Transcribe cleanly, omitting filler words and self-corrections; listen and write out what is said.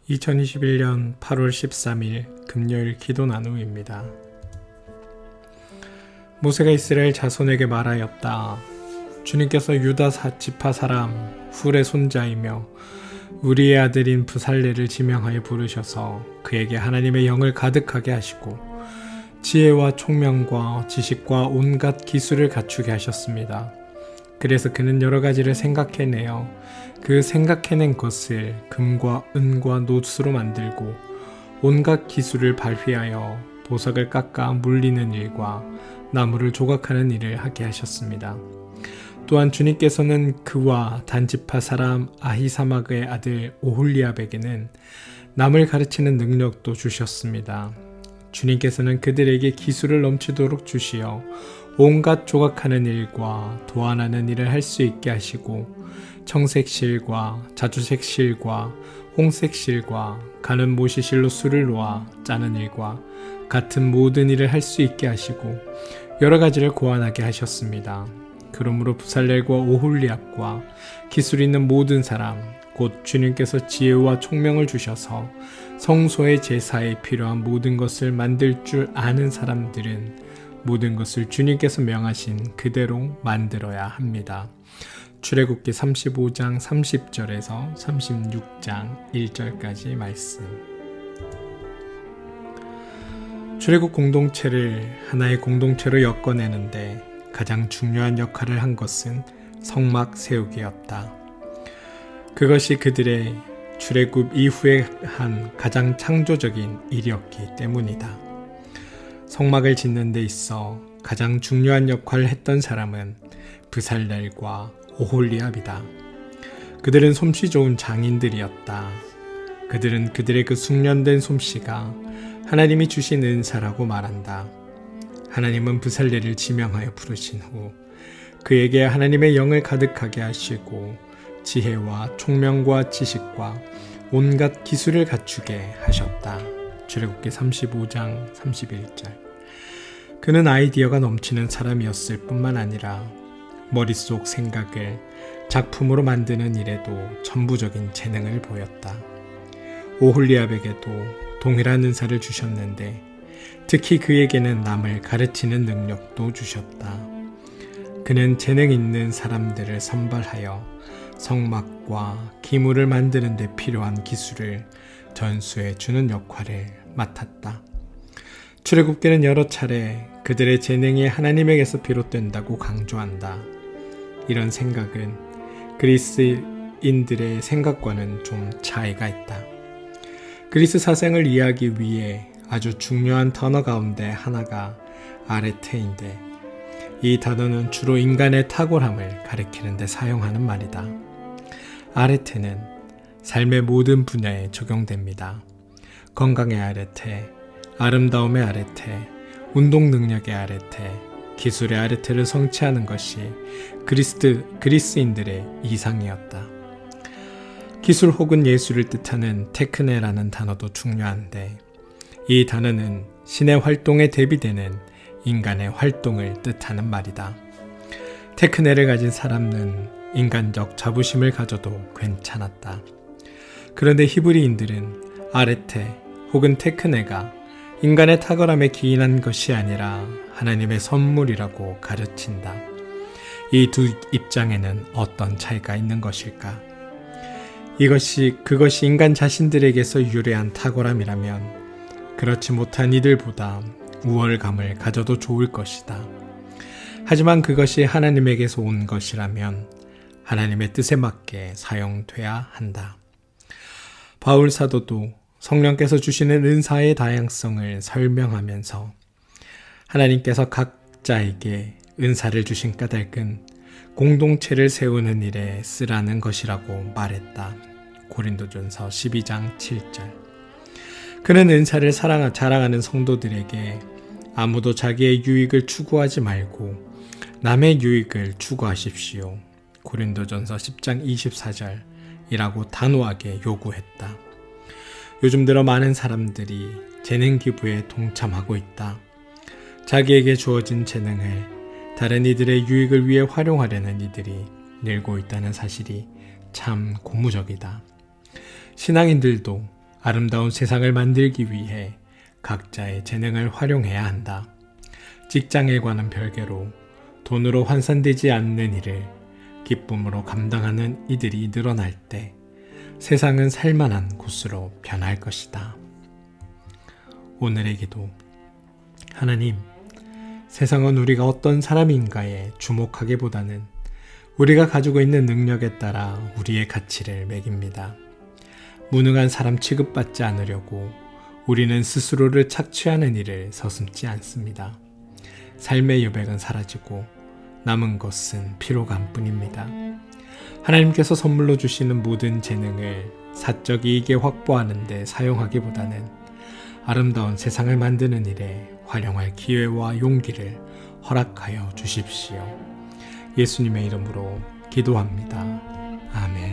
2021년 8월 13일 금요일 기도 나눔입니다. 모세가 이스라엘 자손에게 말하였다. 주님께서 유다 지파 사람 훌의 손자이며 우리의 아들인 부살레를 지명하여 부르셔서 그에게 하나님의 영을 가득하게 하시고 지혜와 총명과 지식과 온갖 기술을 갖추게 하셨습니다. 그래서 그는 여러 가지를 생각해내어 그 생각해낸 것을 금과 은과 노수로 만들고 온갖 기술을 발휘하여 보석을 깎아 물리는 일과 나무를 조각하는 일을 하게 하셨습니다. 또한 주님께서는 그와 단지파 사람 아히사막의 아들 오홀리압에게는 남을 가르치는 능력도 주셨습니다. 주님께서는 그들에게 기술을 넘치도록 주시어 온갖 조각하는 일과 도안하는 일을 할 수 있게 하시고 청색실과 자주색실과 홍색실과 가는 모시실로 술을 놓아 짜는 일과 같은 모든 일을 할 수 있게 하시고 여러 가지를 고안하게 하셨습니다. 그러므로 부살렐과 오홀리압과 기술 있는 모든 사람 곧 주님께서 지혜와 총명을 주셔서 성소의 제사에 필요한 모든 것을 만들 줄 아는 사람들은 모든 것을 주님께서 명하신 그대로 만들어야 합니다. 출애굽기 35장 30절에서 36장 1절까지 말씀. 출애굽 공동체를 하나의 공동체로 엮어내는데 가장 중요한 역할을 한 것은 성막 세우기였다. 그것이 그들의 출애굽 이후에 한 가장 창조적인 일이었기 때문이다. 성막을 짓는 데 있어 가장 중요한 역할을 했던 사람은 부살렐과 오홀리압이다. 그들은 솜씨 좋은 장인들이었다. 그들은 그들의 그 숙련된 솜씨가 하나님이 주신 은사라고 말한다. 하나님은 부살렐을 지명하여 부르신 후 그에게 하나님의 영을 가득하게 하시고 지혜와 총명과 지식과 온갖 기술을 갖추게 하셨다. 출애굽기 35장 31절. 그는 아이디어가 넘치는 사람이었을 뿐만 아니라 머릿속 생각을 작품으로 만드는 일에도 전부적인 재능을 보였다. 오홀리압에게도 동일한 은사를 주셨는데 특히 그에게는 남을 가르치는 능력도 주셨다. 그는 재능 있는 사람들을 선발하여 성막과 기물을 만드는 데 필요한 기술을 전수해 주는 역할을 맡았다. 출애굽기는 여러 차례 그들의 재능이 하나님에게서 비롯된다고 강조한다. 이런 생각은 그리스인들의 생각과는 좀 차이가 있다. 그리스 사상을 이해하기 위해 아주 중요한 단어 가운데 하나가 아레테인데 이 단어는 주로 인간의 탁월함을 가리키는 데 사용하는 말이다. 아레테는 삶의 모든 분야에 적용됩니다. 건강의 아레테, 아름다움의 아레테, 운동 능력의 아레테, 기술의 아레테를 성취하는 것이 그리스인들의 이상이었다. 기술 혹은 예술을 뜻하는 테크네라는 단어도 중요한데 이 단어는 신의 활동에 대비되는 인간의 활동을 뜻하는 말이다. 테크네를 가진 사람은 인간적 자부심을 가져도 괜찮았다. 그런데 히브리인들은 아레테 혹은 테크네가 인간의 탁월함에 기인한 것이 아니라 하나님의 선물이라고 가르친다. 이 두 입장에는 어떤 차이가 있는 것일까? 그것이 인간 자신들에게서 유래한 탁월함이라면 그렇지 못한 이들보다 우월감을 가져도 좋을 것이다. 하지만 그것이 하나님에게서 온 것이라면 하나님의 뜻에 맞게 사용돼야 한다. 바울 사도도 성령께서 주시는 은사의 다양성을 설명하면서 하나님께서 각자에게 은사를 주신 까닭은 공동체를 세우는 일에 쓰라는 것이라고 말했다. 고린도전서 12장 7절. 그는 은사를 자랑하는 성도들에게 아무도 자기의 유익을 추구하지 말고 남의 유익을 추구하십시오. 고린도전서 10장 24절이라고 단호하게 요구했다. 요즘 들어 많은 사람들이 재능 기부에 동참하고 있다. 자기에게 주어진 재능을 다른 이들의 유익을 위해 활용하려는 이들이 늘고 있다는 사실이 참 고무적이다. 신앙인들도 아름다운 세상을 만들기 위해 각자의 재능을 활용해야 한다. 직장 일과는 별개로 돈으로 환산되지 않는 일을 기쁨으로 감당하는 이들이 늘어날 때 세상은 살만한 곳으로 변할 것이다. 오늘의 기도. 하나님, 세상은 우리가 어떤 사람인가에 주목하기보다는 우리가 가지고 있는 능력에 따라 우리의 가치를 매깁니다. 무능한 사람 취급받지 않으려고 우리는 스스로를 착취하는 일을 서슴지 않습니다. 삶의 여백은 사라지고 남은 것은 피로감뿐입니다. 하나님께서 선물로 주시는 모든 재능을 사적 이익에 확보하는 데 사용하기보다는 아름다운 세상을 만드는 일에 활용할 기회와 용기를 허락하여 주십시오. 예수님의 이름으로 기도합니다. 아멘.